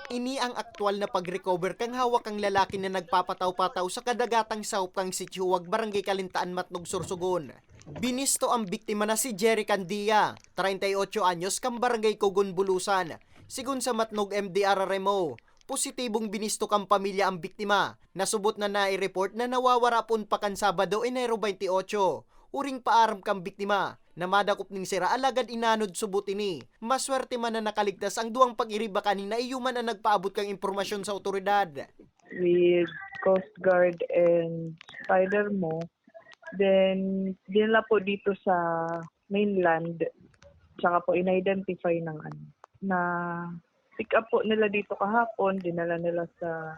Ini ang aktwal na pag-recover kang hawak ang lalaki na nagpapataw-pataw sa kadagatang Saup kang Sithiuwag, Barangay Kalintaan, Matnog, Sorsogon. Binisto ang biktima na si Jerry Candia, 38 anyos, kang Barangay Kugon, Bulusan. Sigun sa Matnog MDRRMO, positibong binisto kang pamilya ang biktima. Nasubot na nai-report na nawawara pun pa kan Sabado, Enero 28. Uring paaram kang biktima na madakop ning sira alagad inanod subot ini. Maswerte man na nakaligtas ang duwang pag-iriba kanina iyuman na nagpaabot kang impormasyon sa otoridad. With Coast Guard and Spider Mo, then dinala po dito sa mainland, tsaka po in-identify ng na pick up po nila dito kahapon, dinala nila sa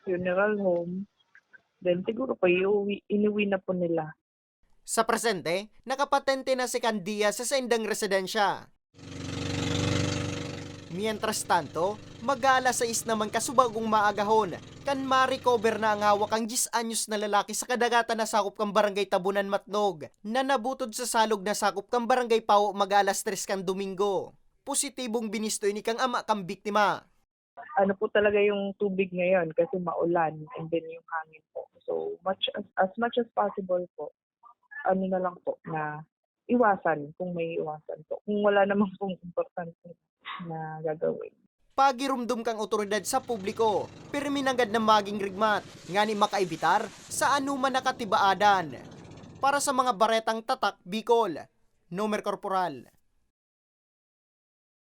funeral home, then siguro po inuwi na po nila. Sa presente, nakapatente na si Candia sa sendang residensya. Mientras tanto, mag-aalas 6 naman kasubagong maagahon, kan ma-recover na ang hawak ang 10 anyos na lalaki sa kadagatan na sakop kang Barangay Tabunan, Matnog, na nabutod sa salog na sakop kang Barangay Pao mag-aalas 3 kang Domingo. Positibong binisto ini kang ama kang biktima. Ano po talaga yung tubig ngayon kasi maulan and then yung hangin po. So as much as possible po, ano na lang po na iwasan kung may iwasan po. Kung wala namang pong importante na gagawin. Pagirumdum kang otoridad sa publiko, perminagad na maging rigmat, nga ni makaibitar sa anuman nakatibaadan. Para sa mga baretang tatak, Bicol, Nomer Corporal.